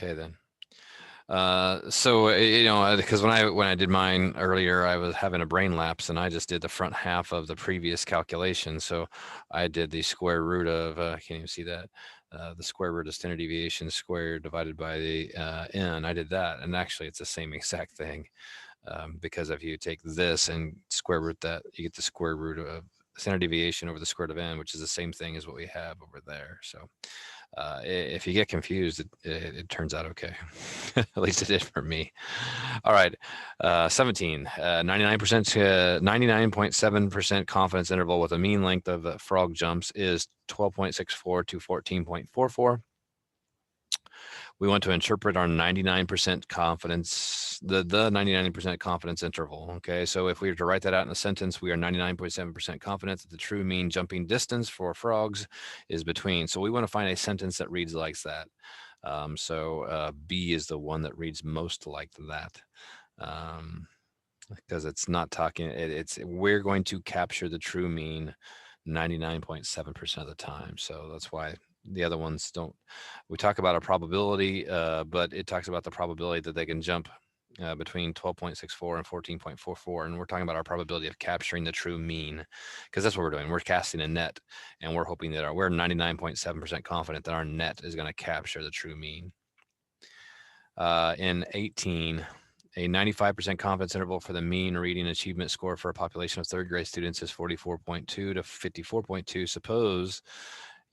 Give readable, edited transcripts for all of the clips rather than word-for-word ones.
Okay then. Because when I did mine earlier, I was having a brain lapse, and I just did the front half of the previous calculation. So I did the square root of I can't even see that the square root of standard deviation squared divided by the n. I did that, and actually, it's the same exact thing. Because if you take this and square root that, you get the square root of standard deviation over the square root of n, which is the same thing as what we have over there. So if you get confused, it turns out okay. At least it did for me. All right, 17, 99%, 99.7% confidence interval with a mean length of frog jumps is 12.64 to 14.44. We want to interpret our 99% confidence, the 99% confidence interval. Okay, so if we were to write that out in a sentence, we are 99.7% confident that the true mean jumping distance for frogs is between. So we want to find a sentence that reads like that. B is the one that reads most like that. Because it's not talking, we're going to capture the true mean 99.7% of the time. So that's why the other ones don't. We talk about a probability, but it talks about the probability that they can jump between 12.64 and 14.44, and we're talking about our probability of capturing the true mean, because that's what we're doing. We're casting a net, and we're hoping that we're 99.7% confident that our net is going to capture the true mean. In 18, a 95% confidence interval for the mean reading achievement score for a population of third grade students is 44.2 to 54.2. Suppose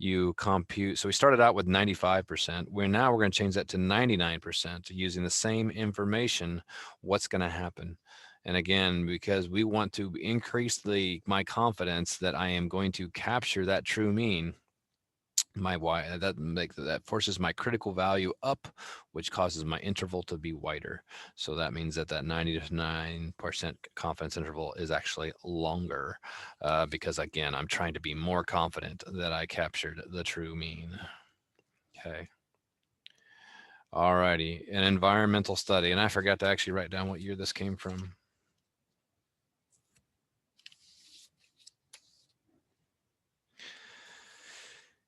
you compute, so we started out with 95%. We're going to change that to 99% using the same information. What's going to happen? And again, because we want to increase my confidence that I am going to capture that true mean, that forces my critical value up, which causes my interval to be wider. So that means that 99% confidence interval is actually longer, because again, I'm trying to be more confident that I captured the true mean. Okay. All righty, an environmental study, and I forgot to actually write down what year this came from.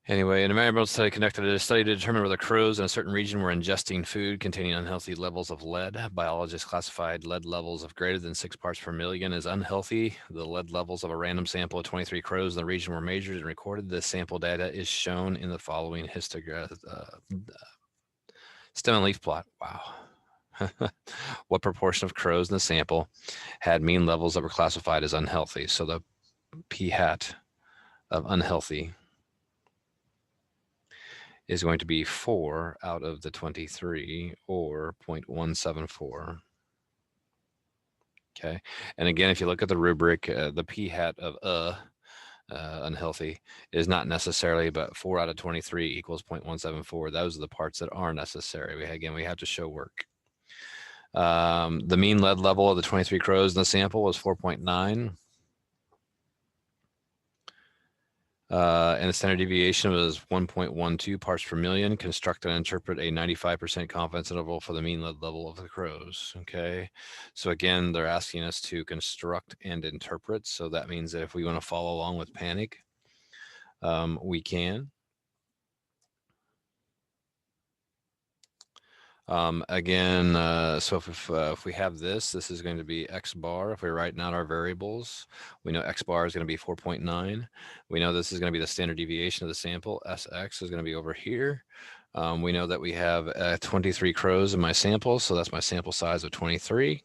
Anyway, an environmental study conducted a study to determine whether crows in a certain region were ingesting food containing unhealthy levels of lead. Biologists classified lead levels of greater than 6 parts per million as unhealthy. The lead levels of a random sample of 23 crows in the region were measured and recorded. The sample data is shown in the following histogram, stem and leaf plot. Wow. What proportion of crows in the sample had mean levels that were classified as unhealthy? So the p hat of unhealthy is going to be 4 out of the 23, or 0.174. Okay. And again, if you look at the rubric, the p hat of unhealthy is not necessarily, but 4 out of 23 equals 0.174. Those are the parts that are necessary. We have to show work. The mean lead level of the 23 crows in the sample was 4.9. And the standard deviation was 1.12 parts per million. Construct and interpret a 95% confidence interval for the mean lead level of the crows. Okay. So again, they're asking us to construct and interpret. So that means that if we want to follow along with panic, we can. Again, so if we have this is going to be X bar. If we're writing out our variables, we know X bar is going to be 4.9. We know this is going to be the standard deviation of the sample. SX is going to be over here. We know that we have 23 crows in my sample, so that's my sample size of 23.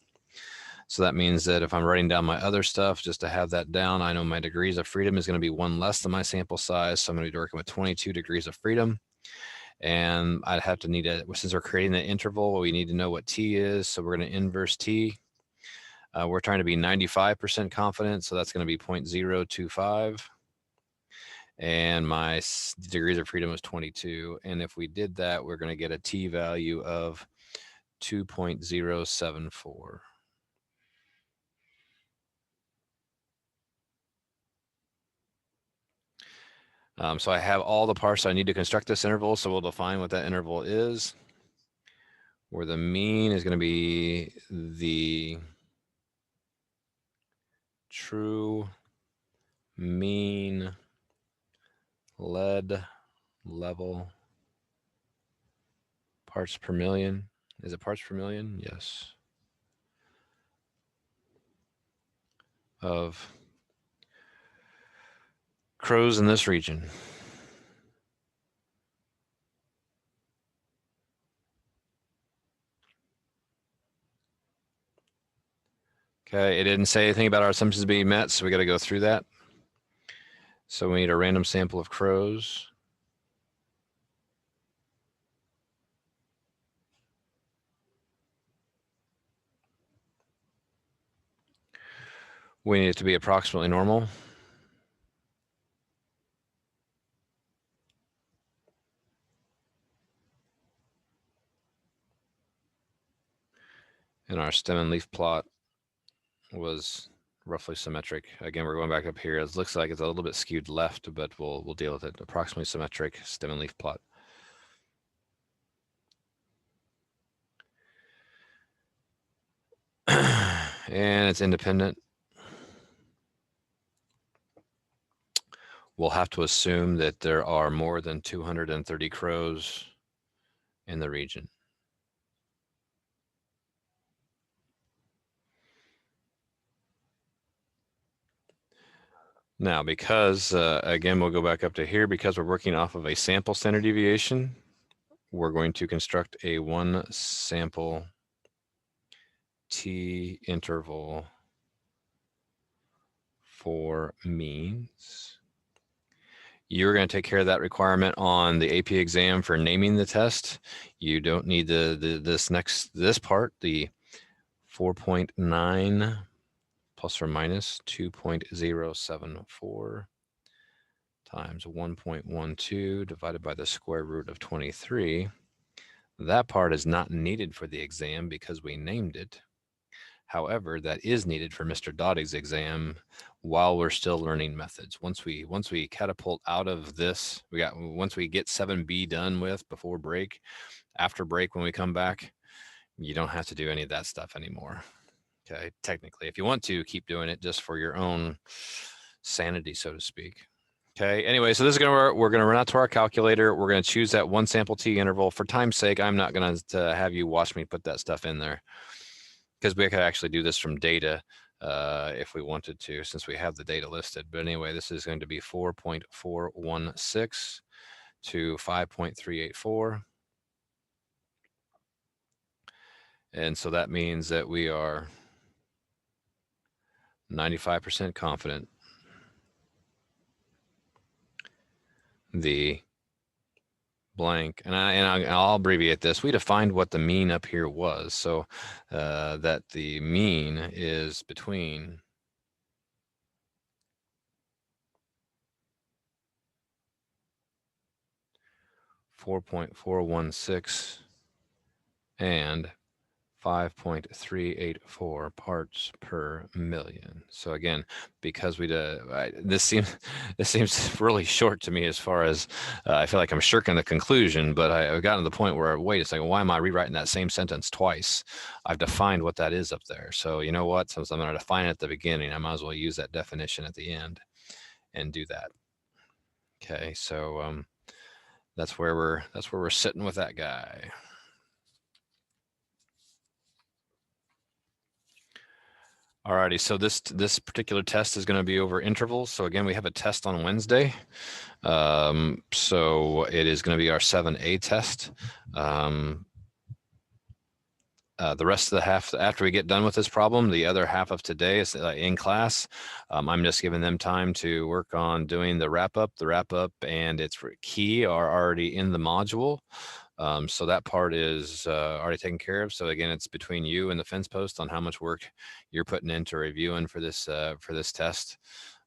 So that means that if I'm writing down my other stuff, just to have that down, I know my degrees of freedom is going to be 1 less than my sample size. So I'm going to be working with 22 degrees of freedom. And I'd have to since we're creating the interval, we need to know what T is. So we're going to inverse T. We're trying to be 95% confident. So that's going to be 0.025. And my degrees of freedom is 22. And if we did that, we're going to get a T value of 2.074. So I have all the parts I need to construct this interval. So we'll define what that interval is, where the mean is going to be the true mean lead level Parts per million. Is it parts per million? Yes. Of crows in this region. Okay, it didn't say anything about our assumptions being met, so we got to go through that. So we need a random sample of crows. We need it to be approximately normal. And our stem and leaf plot was roughly symmetric. Again, we're going back up here. It looks like it's a little bit skewed left, but we'll deal with it. Approximately symmetric stem and leaf plot. And it's independent. We'll have to assume that there are more than 230 crows in the region. Now, because, again, we'll go back up to here, because we're working off of a sample standard deviation, we're going to construct a one sample t interval for means. You're going to take care of that requirement on the AP exam for naming the test. You don't need this part, the 4.9 plus or minus 2.074 times 1.12 divided by the square root of 23. That part is not needed for the exam because we named it. However, that is needed for Mr. Dotty's exam while we're still learning methods. Once we catapult out of this, once we get 7B done with before break, after break when we come back, you don't have to do any of that stuff anymore. Okay, technically, if you want to, keep doing it just for your own sanity, so to speak. Okay, anyway, so this is we're gonna run out to our calculator. We're gonna choose that one sample t interval. For time's sake, I'm not gonna have you watch me put that stuff in there, because we could actually do this from data if we wanted to, since we have the data listed. But anyway, this is going to be 4.416 to 5.384. And so that means that we are 95% confident the blank, and I'll abbreviate this. We defined what the mean up here was, so that the mean is between 4.416 and 5.384 parts per million. So again, because this seems really short to me as far as I feel like I'm shirking the conclusion, but I've gotten to the point where, wait a second, why am I rewriting that same sentence twice? I've defined what that is up there. So you know what, since I'm going to define it at the beginning, I might as well use that definition at the end and do that. Okay, so that's where we're sitting with that guy. Alrighty, so this particular test is going to be over intervals. So again, we have a test on Wednesday. So it is going to be our 7A test. The rest of the half, after we get done with this problem, the other half of today is in class. I'm just giving them time to work on doing the wrap up. The wrap up and its key are already in the module. So that part is already taken care of. So again, it's between you and the fence post on how much work you're putting into reviewing for this test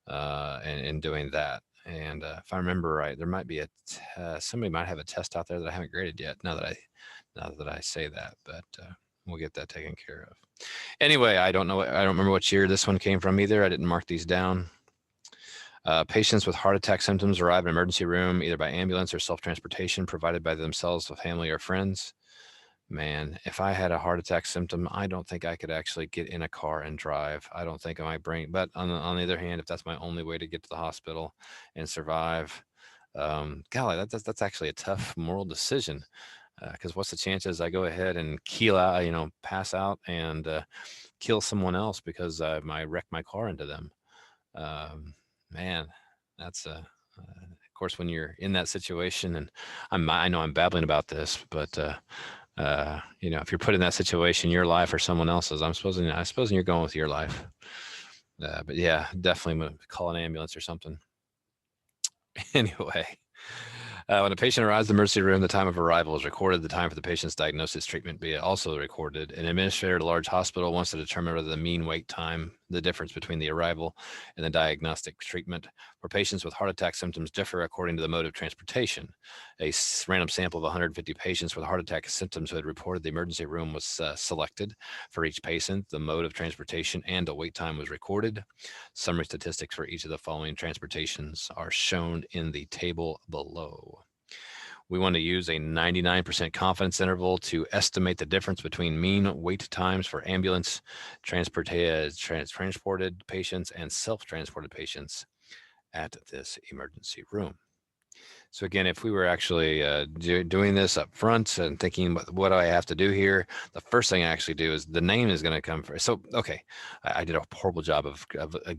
and doing that. And if I remember right, there might be somebody might have a test out there that I haven't graded yet. Now that I say that, but we'll get that taken care of. Anyway, I don't remember what year this one came from either. I didn't mark these down. Patients with heart attack symptoms arrive in emergency room either by ambulance or self-transportation provided by themselves with family or friends. Man, if I had a heart attack symptom, I don't think I could actually get in a car and drive. I don't think my brain, but on the other hand, if that's my only way to get to the hospital and survive, golly, that's actually a tough moral decision. Because what's the chances I go ahead and keel out, pass out and kill someone else because I wrecked my car into them? Man, that's of course when you're in that situation, and I know I'm babbling about this, but if you're put in that situation, your life or someone else's, I suppose you're going with your life. But yeah, definitely call an ambulance or something. Anyway, when a patient arrives at the emergency room, the time of arrival is recorded. The time for the patient's diagnosis treatment be also recorded. An administrator at a large hospital wants to determine whether the mean wait time, the difference between the arrival and the diagnostic treatment for patients with heart attack symptoms differ according to the mode of transportation. A random sample of 150 patients with heart attack symptoms who had reported the emergency room was selected. For each patient, the mode of transportation and the wait time was recorded. Summary statistics for each of the following transportations are shown in the table below. We want to use a 99% confidence interval to estimate the difference between mean wait times for ambulance transported patients and self-transported patients at this emergency room. So again, if we were actually doing this up front and thinking, what do I have to do here? The first thing I actually do is the name is going to come first. So, okay, I did a horrible job of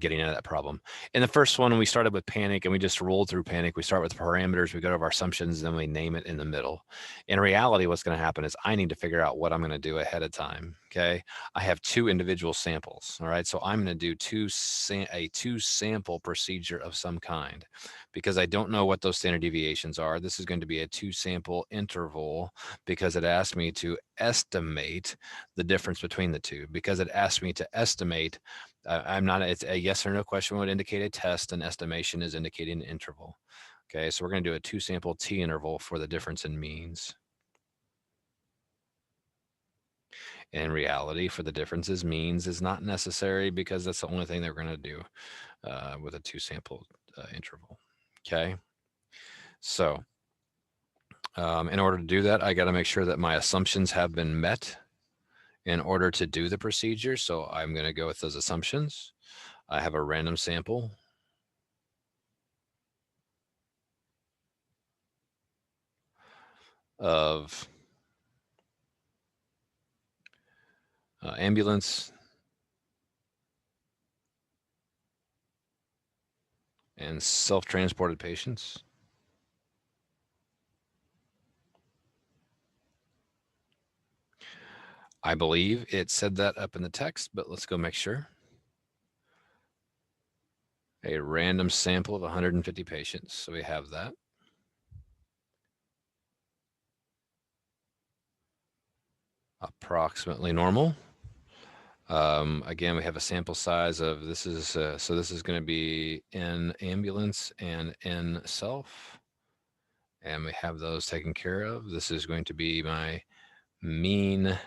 getting out of that problem. In the first one, we started with panic and we just rolled through panic. We start with parameters, we go over our assumptions, and then we name it in the middle. In reality, what's going to happen is I need to figure out what I'm going to do ahead of time. Okay, I have two individual samples. All right, so I'm going to do a two sample procedure of some kind because I don't know what those standard deviations are. This is going to be a two sample interval because it asked me to estimate the difference between the two. Because it asked me to estimate, it's a yes or no question would indicate a test, and estimation is indicating an interval. Okay, so we're going to do a two sample t interval for the difference in means. In reality, for the differences, means is not necessary because that's the only thing that we're going to do with a two sample interval. Okay. So in order to do that, I got to make sure that my assumptions have been met in order to do the procedure. So I'm going to go with those assumptions. I have a random sample of ambulance and self-transported patients. I believe it said that up in the text, but let's go make sure. A random sample of 150 patients. So we have that. Approximately normal. Again, we have a sample size of this is so this is going to be in ambulance and in self, and we have those taken care of. This is going to be my mean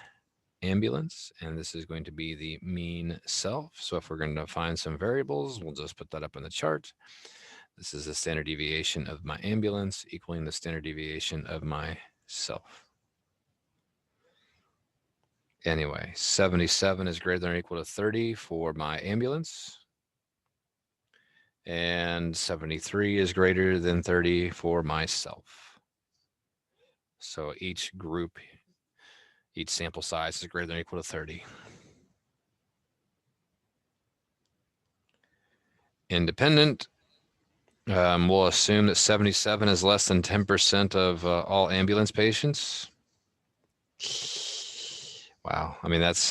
ambulance, and this is going to be the mean self. So if we're going to find some variables, we'll just put that up in the chart. This is the standard deviation of my ambulance equaling the standard deviation of my self. Anyway, 77 is greater than or equal to 30 for my ambulance. And 73 is greater than 30 for myself. So each group, each sample size is greater than or equal to 30. Independent, we'll assume that 77 is less than 10% of all ambulance patients. Wow. I mean, that's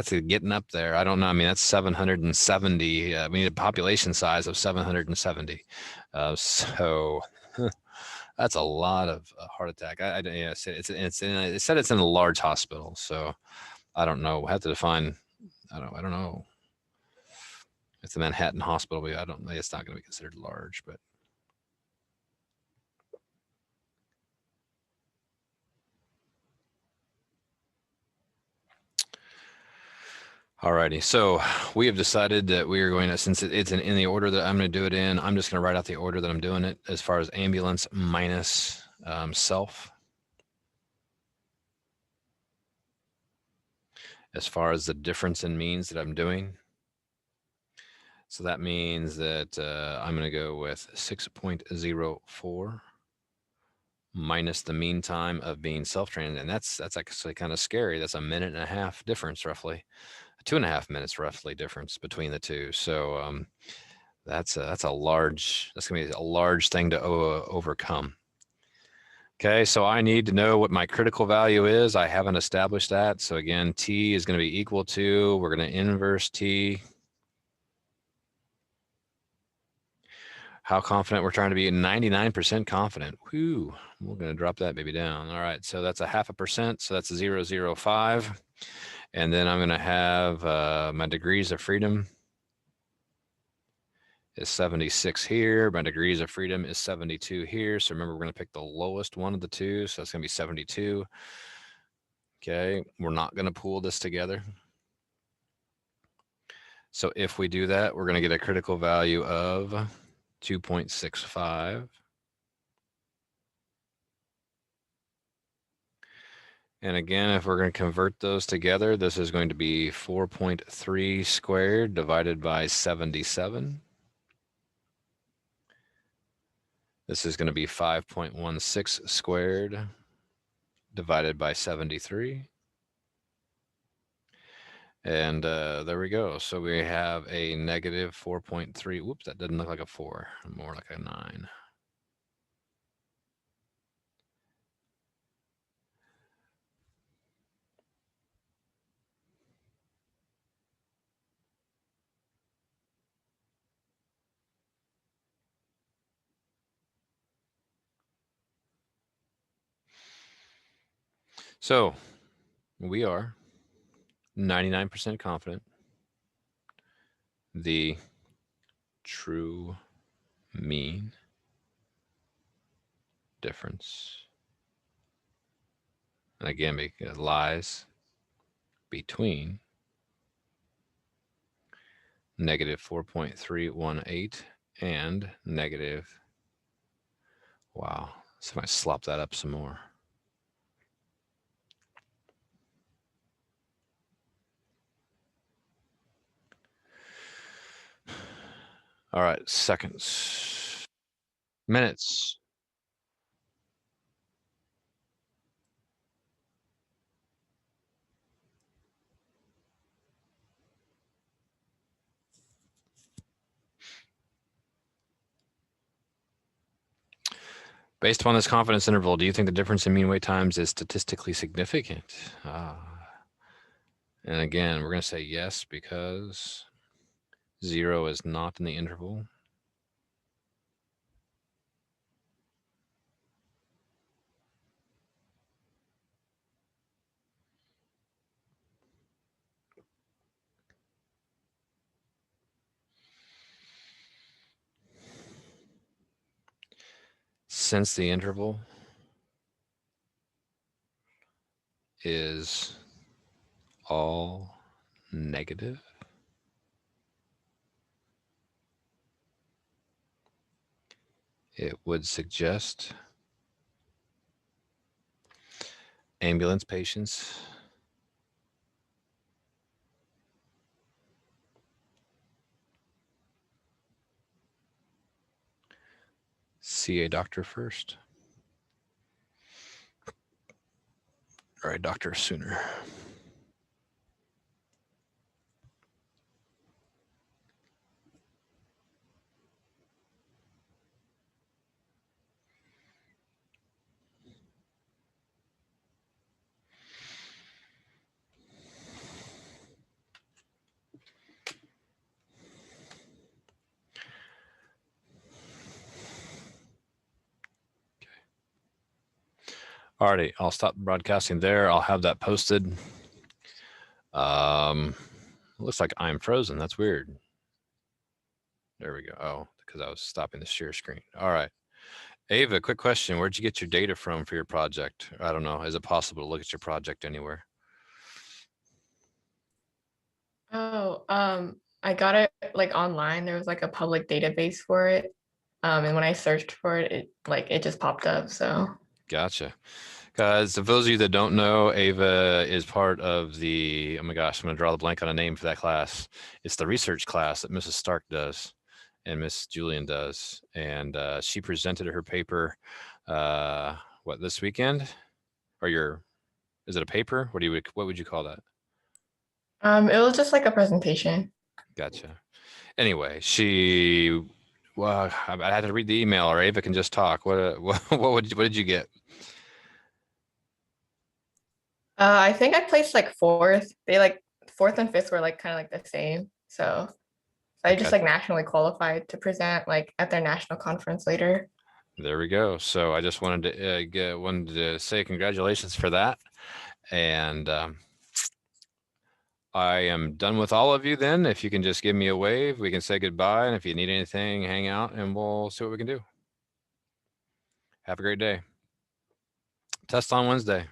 getting up there. I don't know. I mean, that's 770. We need a population size of 770. So that's a lot of heart attack. It said it's in a large hospital. So I don't know. We'll have to define. I don't know. It's the Manhattan Hospital. It's not going to be considered large, but. Alrighty, so we have decided that we are going to, since it's in the order that I'm going to do it in, I'm just going to write out the order that I'm doing it as far as ambulance minus self. As far as the difference in means that I'm doing. So that means that I'm going to go with 6.04 minus the mean time of being self-trained. And that's actually kind of scary. That's a 1.5 minute difference, roughly 2.5 minutes, roughly difference between the two. So that's gonna be a large thing to overcome. Okay, so I need to know what my critical value is. I haven't established that. So again, T is going to be equal to, we're going to inverse T. How confident? We're trying to be 99% confident. Whew, we're going to drop that baby down. All right, so that's a 0.5%. So that's a 0.005. And then I'm going to have my degrees of freedom is 76 here. My degrees of freedom is 72 here. So remember, we're going to pick the lowest one of the two. So that's going to be 72. Okay, we're not going to pool this together. So if we do that, we're going to get a critical value of 2.65. And again, if we're going to convert those together, this is going to be 4.3 squared divided by 77. This is going to be 5.16 squared divided by 73. And there we go. So we have a negative 4.3. Whoops, that doesn't look like a 4, more like a 9. So we are 99% confident the true mean difference, and again, because lies between negative 4.318 and negative, wow, so if I slop that up some more. All right, seconds, minutes. Based upon this confidence interval, do you think the difference in mean wait times is statistically significant? And again, we're going to say yes because 0 is not in the interval. Since the interval is all negative, it would suggest ambulance patients see a doctor first, or a doctor sooner. Alrighty, I'll stop broadcasting there. I'll have that posted. Looks like I'm frozen. That's weird. There we go. Oh, because I was stopping the share screen. All right. Ava, quick question. Where'd you get your data from for your project? I don't know. Is it possible to look at your project anywhere? Oh, I got it like online. There was like a public database for it. And when I searched for it, it just popped up. So Gotcha. Guys, for those of you that don't know, Ava is part of the, oh my gosh, I'm going to draw the blank on a name for that class. It's the research class that Mrs. Stark does and Miss Julian does. And she presented her paper what, this weekend? Or is it a paper? What would you call that? It was just like a presentation. Gotcha. Anyway, well, I had to read the email, or Ava can just talk. What did you get? I think I placed like fourth. They like fourth and fifth were like kind of like the same. So I just Okay, like nationally qualified to present like at their national conference later. there we go. So I just wanted to say congratulations for that. And I am done with all of you then. If you can just give me a wave, we can say goodbye. And if you need anything, hang out and we'll see what we can do. Have a great day. Test on Wednesday.